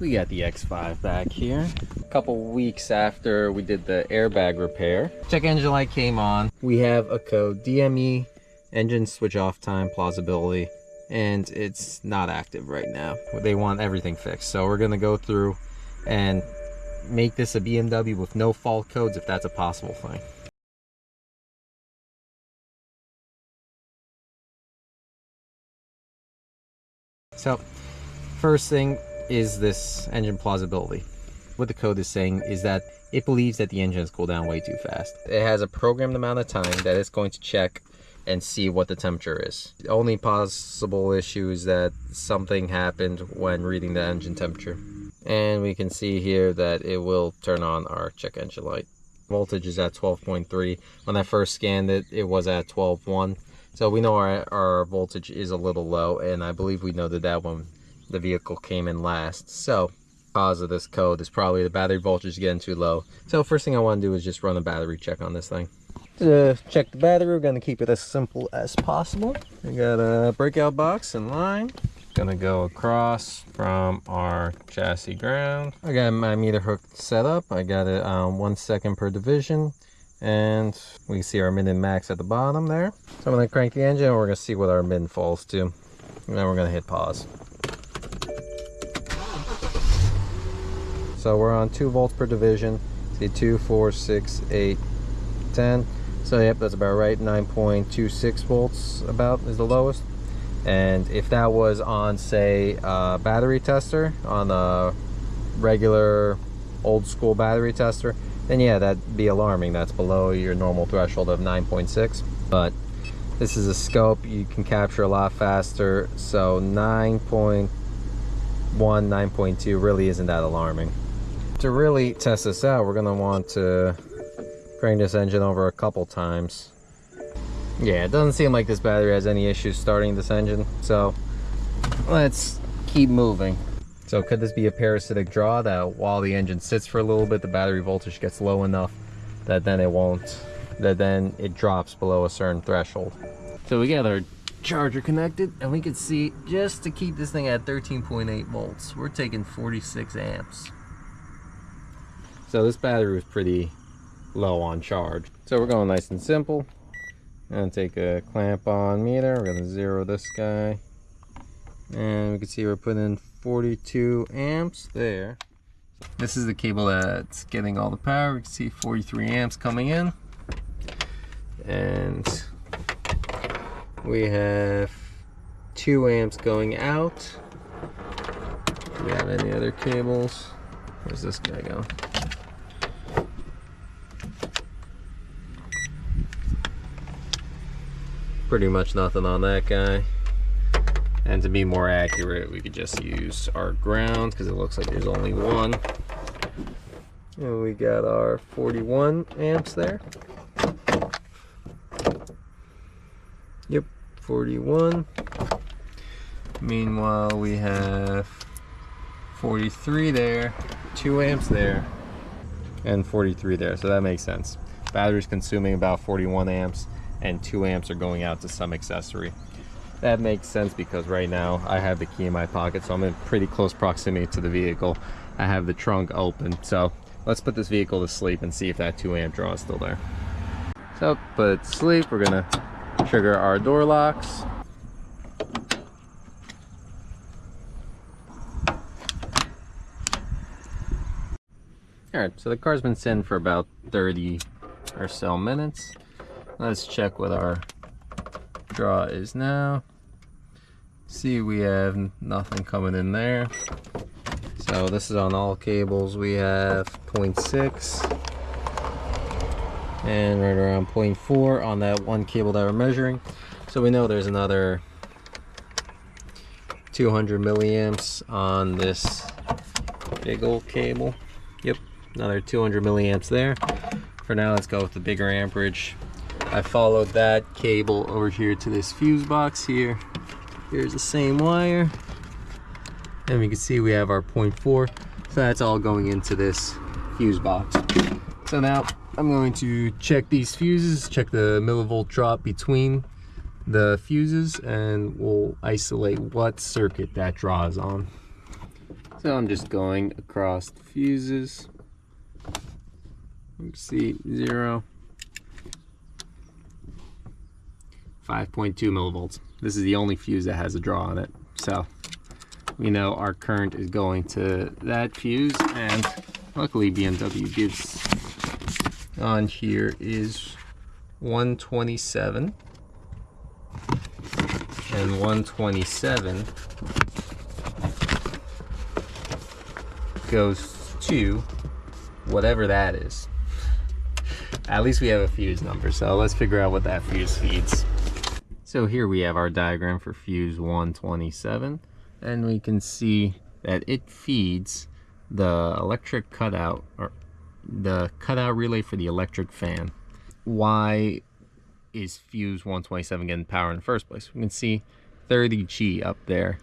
We got the X5 back here. A couple weeks after we did the airbag repair, check engine light came on. We have a code DME, engine switch off time, plausibility, and it's not active right now. They want everything fixed. So we're gonna go through and make this a BMW with no fault codes if that's a possible thing. So first thing is this engine plausibility. What the code is saying is that it believes that the engine has cooled down way too fast. It has a programmed amount of time that it's going to check and see what the temperature is. The only possible issue is that something happened when reading the engine temperature. And we can see here that it will turn on our check engine light. Voltage is at 12.3. When I first scanned it, it was at 12.1. So we know our voltage is a little low, and I believe we noted that when the vehicle came in last. So cause of this code is probably the battery voltage getting too low. So first thing I want to do is just run a battery check on this thing. To check the battery, we're going to keep it as simple as possible. We got a breakout box in line. Gonna go across from our chassis ground. I got my meter hook set up. I got it 1 second per division, and we can see our min and max at the bottom there. So I'm gonna crank the engine and we're gonna see what our min falls to, and then we're gonna hit pause. So we're on 2 volts per division. See 2, 4, 6, 8, 10. So yep, that's about right. 9.26 volts about is the lowest. And if that was on, say, a battery tester, on a regular old school battery tester, then yeah, that'd be alarming. That's below your normal threshold of 9.6. But this is a scope, you can capture a lot faster. So 9.1, 9.2 really isn't that alarming. To really test this out, we're gonna want to crank this engine over a couple times. Yeah, it doesn't seem like this battery has any issues starting this engine, so let's keep moving. So could this be a parasitic draw that while the engine sits for a little bit, the battery voltage gets low enough that then it drops below a certain threshold? So we got our charger connected, and we can see, just to keep this thing at 13.8 volts, we're taking 46 amps. So this battery was pretty low on charge. So we're going nice and simple. I'm gonna take a clamp on meter. We're gonna zero this guy, and we can see we're putting in 42 amps there. This is the cable that's getting all the power. We can see 43 amps coming in, and we have 2 amps going out. Do we have any other cables? Where's this guy go? Pretty much nothing on that guy. And to be more accurate, we could just use our ground because it looks like there's only one. And we got our 41 amps there. Yep, 41. Meanwhile, we have 43 there, 2 amps there, and 43 there. So that makes sense. Battery's consuming about 41 amps. And 2 amps are going out to some accessory. That makes sense because right now I have the key in my pocket, so I'm in pretty close proximity to the vehicle. I have the trunk open, so let's put this vehicle to sleep and see if that 2 amp draw is still there. So put it to sleep. We're gonna trigger our door locks. Alright, so the car's been sitting for about 30 or so minutes. Let's check what our draw is now. See, we have nothing coming in there. So this is on all cables. We have 0.6 and right around 0.4 on that one cable that we're measuring. So we know there's another 200 milliamps on this big old cable. Yep, another 200 milliamps there. For now, let's go with the bigger amperage. I followed that cable over here to this fuse box here. Here's the same wire. And we can see we have our 0.4. So that's all going into this fuse box. So now I'm going to check these fuses, check the millivolt drop between the fuses, and we'll isolate what circuit that draws on. So I'm just going across the fuses. Let's see, 0, 5.2 millivolts. This is the only fuse that has a draw on it. So we know our current is going to that fuse, and luckily BMW gives on here is 127, and 127 goes to whatever that is. At least we have a fuse number, so let's figure out what that fuse feeds. So here we have our diagram for fuse 127, and we can see that it feeds the electric cutout, or the cutout relay for the electric fan. Why is fuse 127 getting power in the first place? We can see 30G up there.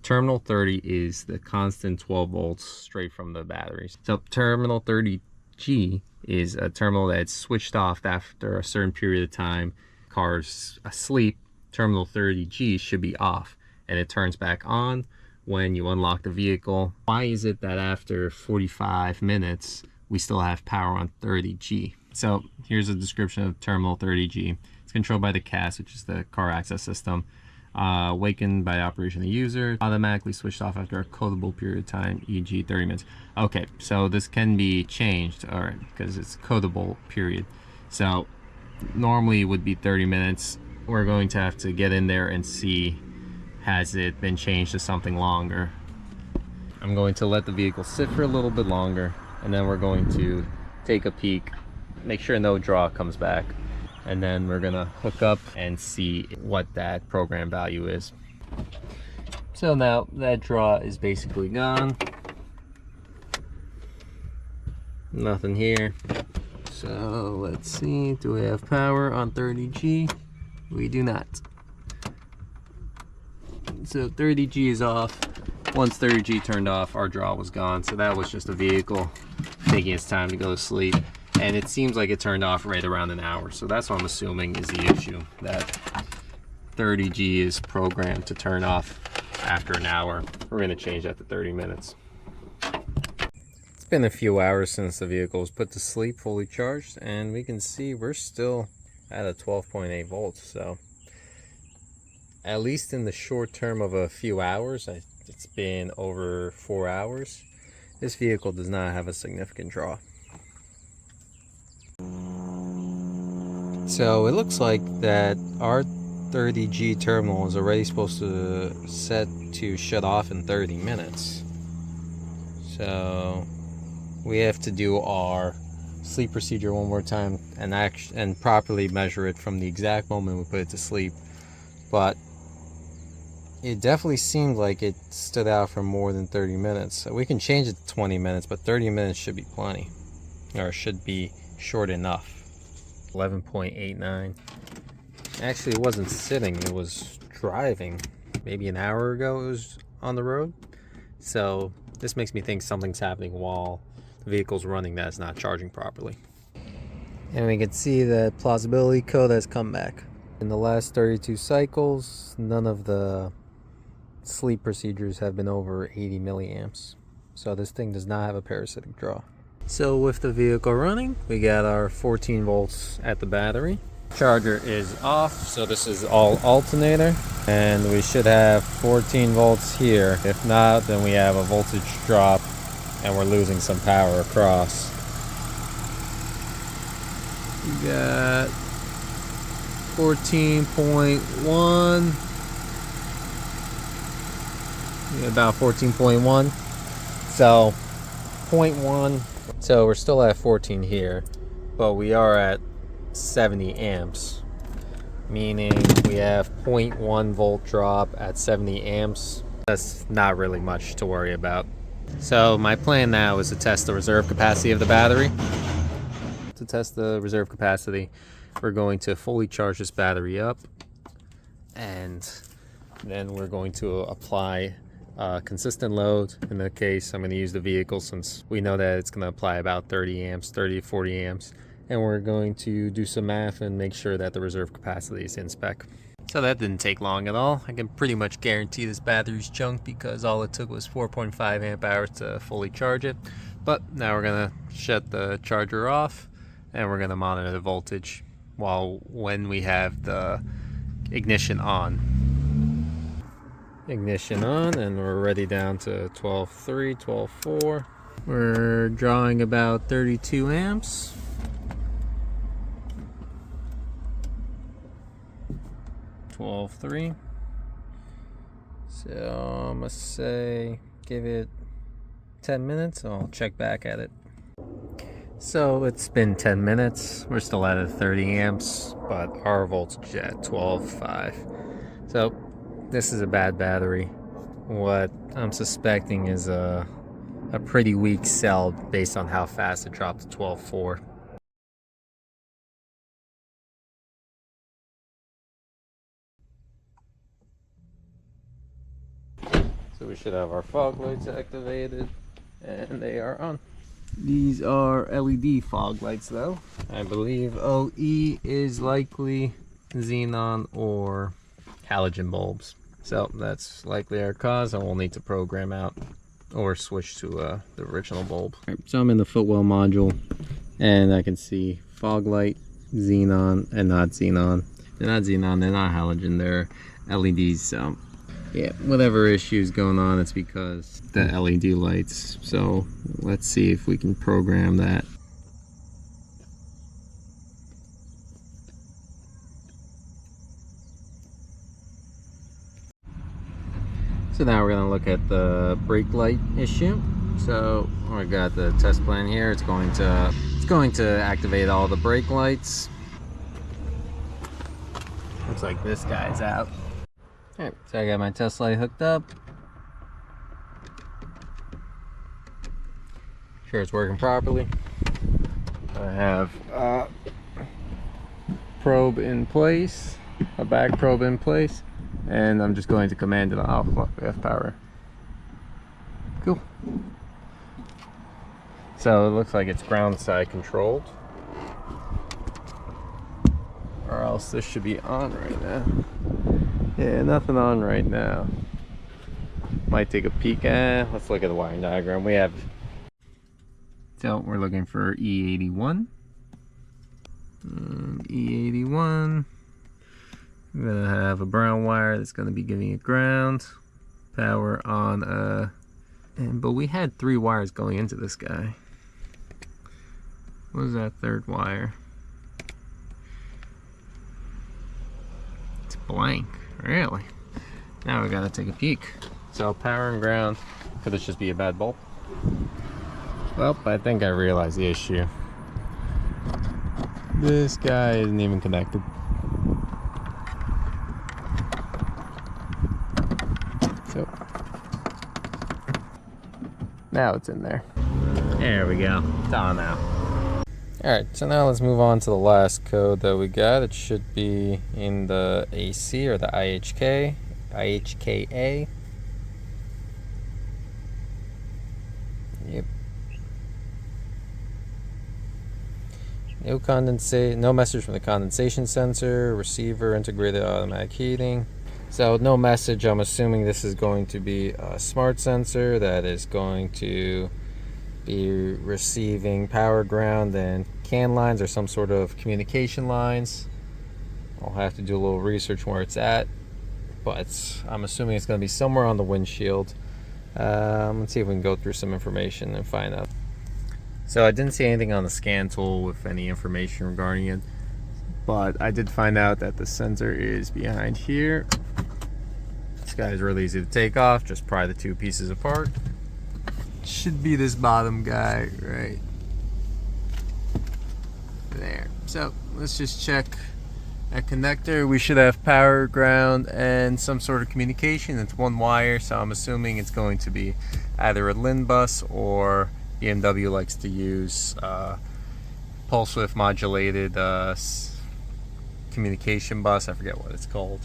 Terminal 30 is the constant 12 volts straight from the batteries. So terminal 30G is a terminal that's switched off after a certain period of time. Car's asleep, terminal 30G should be off, and it turns back on when you unlock the vehicle. Why is it that after 45 minutes we still have power on 30G? So here's a description of terminal 30G. It's controlled by the CAS, which is the car access system. Awakened by operation of the user, automatically switched off after a codable period of time, e.g. 30 minutes. Okay, so this can be changed, all right, because it's codable period. So normally it would be 30 minutes. We're going to have to get in there and see, has it been changed to something longer. I'm going to let the vehicle sit for a little bit longer, and then we're going to take a peek, make sure no draw comes back, and then we're gonna hook up and see what that program value is. So now that draw is basically gone. Nothing here. So let's see, do we have power on 30G? We do not. So 30G is off. Once 30G turned off, our draw was gone. So that was just a vehicle taking its time to go to sleep. And it seems like it turned off right around an hour. So that's what I'm assuming is the issue, that 30G is programmed to turn off after an hour. We're gonna change that to 30 minutes. It's been a few hours since the vehicle was put to sleep, fully charged, and we can see we're still at a 12.8 volts. So at least in the short term of a few hours, it's been over 4 hours, this vehicle does not have a significant draw. So it looks like that our 30G terminal is already supposed to set to shut off in 30 minutes. So we have to do our sleep procedure one more time and properly measure it from the exact moment we put it to sleep. But it definitely seemed like it stood out for more than 30 minutes. So we can change it to 20 minutes, but 30 minutes should be plenty, or should be short enough. 11.89. Actually, it wasn't sitting, it was driving. Maybe an hour ago it was on the road. So this makes me think something's happening while the vehicle's running that's not charging properly. And we can see that plausibility code has come back. In the last 32 cycles, none of the sleep procedures have been over 80 milliamps. So this thing does not have a parasitic draw. So with the vehicle running, we got our 14 volts at the battery. Charger is off, so this is all alternator, and we should have 14 volts here. If not, then we have a voltage drop and we're losing some power across. We got 14.1, about 14.1, so 0.1. So we're still at 14 here, but we are at 70 amps, meaning we have 0.1 volt drop at 70 amps. That's not really much to worry about. So my plan now is to test the reserve capacity of the battery. To test the reserve capacity, we're going to fully charge this battery up, and then we're going to apply consistent load. In the case, I'm going to use the vehicle since we know that it's going to apply about 30 amps, 30 to 40 amps. And we're going to do some math and make sure that the reserve capacity is in spec. So that didn't take long at all. I can pretty much guarantee this battery's junk because all it took was 4.5 amp hours to fully charge it. But now we're gonna shut the charger off and we're gonna monitor the voltage when we have the ignition on. Ignition on, and we're already down to 12.3, 12.4. We're drawing about 32 amps. 12.3. So I'm gonna say give it 10 minutes and I'll check back at it. So it's been 10 minutes. We're still at 30 amps, but our voltage at 12.5. So this is a bad battery. What I'm suspecting is a pretty weak cell based on how fast it dropped to 12.4. So we should have our fog lights activated, and they are on. These are LED fog lights though. I believe OE is likely xenon or halogen bulbs. So that's likely our cause, and we'll need to program out or switch to the original bulb. Right, so I'm in the footwell module, and I can see fog light, xenon, and not xenon. They're not xenon, they're not halogen, they're LEDs. So yeah, whatever issue's going on, it's because the LED lights. So let's see if we can program that. So now we're going to look at the brake light issue. So we got the test plan here. It's going to activate all the brake lights. Looks like this guy's out. Alright, so I got my test light hooked up. Sure it's working properly. I have a probe in place, a back probe in place, and I'm just going to command it off. Look, we have power. Cool. So it looks like it's ground side controlled, or else this should be on right now. Yeah, nothing on right now. Might take a peek at. Let's look at the wiring diagram. We have. So we're looking for E81. E81. We're gonna have a brown wire that's gonna be giving it ground. Power on but we had 3 wires going into this guy. What was that third wire? It's blank. Really? Now we gotta take a peek. So power and ground. Could this just be a bad bulb? Well, I think I realized the issue. This guy isn't even connected. So now it's in there. There we go. It's on now. Alright, so now let's move on to the last code that we got. It should be in the AC or the IHK, IHKA. Yep. No message from the condensation sensor, receiver, integrated automatic heating. So no message. I'm assuming this is going to be a smart sensor that is going to be receiving power, ground, and CAN lines or some sort of communication lines. I'll have to do a little research where it's at, but I'm assuming it's going to be somewhere on the windshield. Let's see if we can go through some information and find out. So I didn't see anything on the scan tool with any information regarding it, but I did find out that the sensor is behind here. This guy is really easy to take off. Just pry the 2 pieces apart. Should be this bottom guy right there. So let's just check a connector. We should have power, ground, and some sort of communication. It's 1 wire, so I'm assuming it's going to be either a LIN bus, or BMW likes to use pulse width modulated communication bus. I forget what it's called.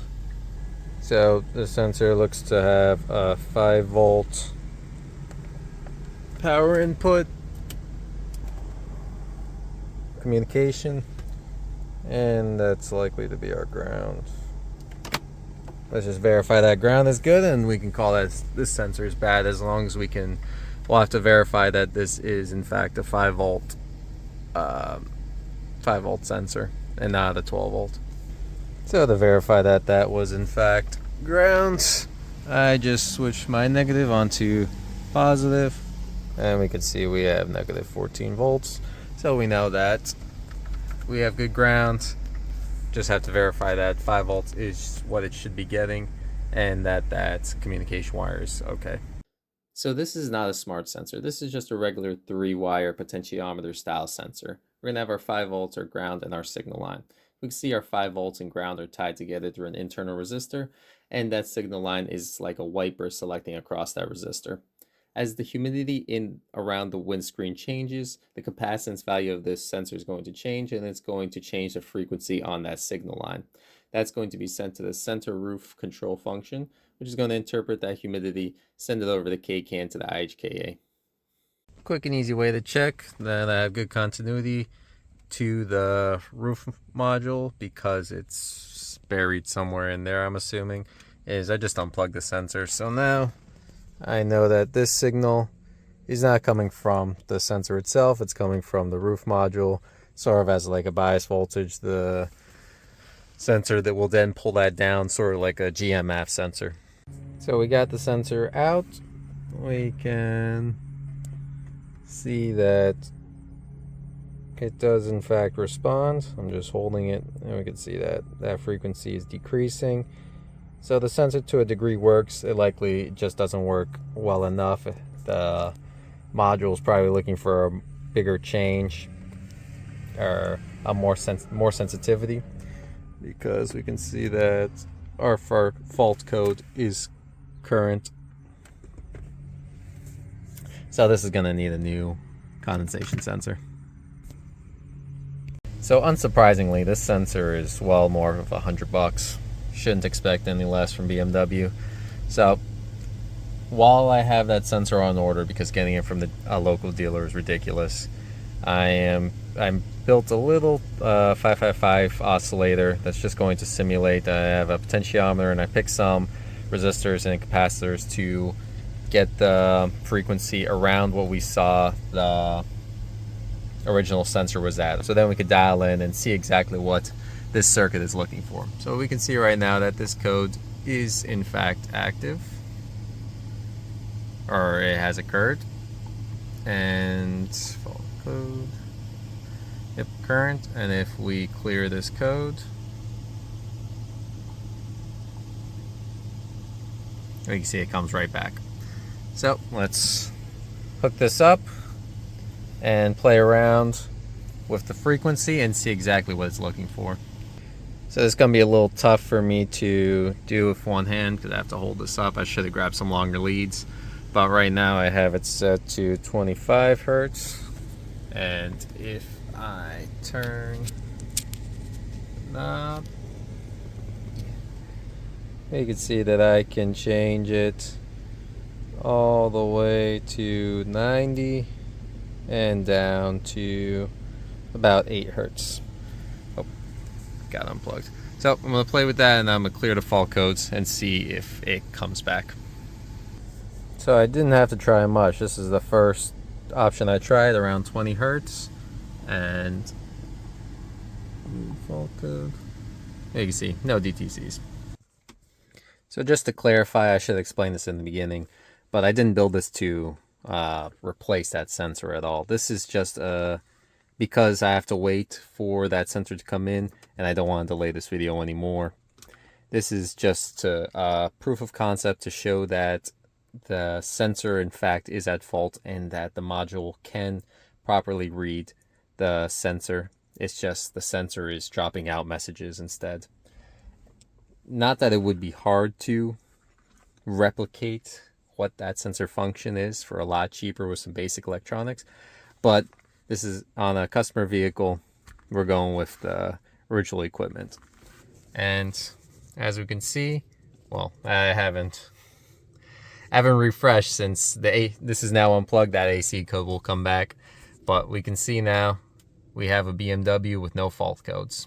So the sensor looks to have a 5-volt power input, communication, and that's likely to be our ground. Let's just verify that ground is good, and we can call that this sensor is bad. As long as we can, we'll have to verify that this is in fact a 5 volt 5 volt sensor and not a 12 volt. So to verify that that was in fact ground, I just switched my negative onto positive, and we can see we have negative 14 volts. So we know that we have good ground. Just have to verify that 5 volts is what it should be getting, and that communication wire is okay. So this is not a smart sensor. This is just a regular 3-wire potentiometer style sensor. We're going to have our 5 volts or ground and our signal line. We can see our 5 volts and ground are tied together through an internal resistor, and that signal line is like a wiper selecting across that resistor. As the humidity in around the windscreen changes, the capacitance value of this sensor is going to change, and it's going to change the frequency on that signal line. That's going to be sent to the center roof control function, which is going to interpret that humidity, send it over the KCAN to the IHKA. Quick and easy way to check that I have good continuity to the roof module, because it's buried somewhere in there, I'm assuming, is I just unplug the sensor. So now I know that this signal is not coming from the sensor itself, it's coming from the roof module, sort of as like a bias voltage, the sensor that will then pull that down, sort of like a GMF sensor. So we got the sensor out. We can see that it does in fact respond. I'm just holding it, and we can see that that frequency is decreasing. So the sensor to a degree works. It likely just doesn't work well enough. The module is probably looking for a bigger change or a more sensitivity, because we can see that our fault code is current. So this is going to need a new condensation sensor. So unsurprisingly, this sensor is well more of $100. Shouldn't expect any less from BMW. So while I have that sensor on order, because getting it from a local dealer is ridiculous, I'm built a little 555 oscillator that's just going to simulate. I have a potentiometer, and I picked some resistors and capacitors to get the frequency around what we saw the original sensor was at. So then we could dial in and see exactly what this circuit is looking for. So we can see right now that this code is in fact active, or it has occurred. And fault code, yep, current. And if we clear this code, we can see it comes right back. So let's hook this up and play around with the frequency and see exactly what it's looking for. So this is going to be a little tough for me to do with one hand, because I have to hold this up. I should have grabbed some longer leads, but right now I have it set to 25 hertz. And if I turn the knob, you can see that I can change it all the way to 90 and down to about 8 hertz. Oh, got unplugged. So I'm going to play with that, and I'm going to clear the fault codes and see if it comes back. So I didn't have to try much. This is the first option I tried, around 20 hertz, and fault code. You can see no DTCs. So just to clarify, I should explain this in the beginning, but I didn't build this to replace that sensor at all. This is just because I have to wait for that sensor to come in, and I don't want to delay this video anymore. This is just a proof of concept to show that the sensor in fact is at fault, and that the module can properly read the sensor. It's just the sensor is dropping out messages instead. Not that it would be hard to replicate what that sensor function is for a lot cheaper with some basic electronics, but this is on a customer vehicle. We're going with the original equipment, and as we can see, well, I haven't refreshed since this is now unplugged. That AC code will come back, but we can see now we have a BMW with no fault codes.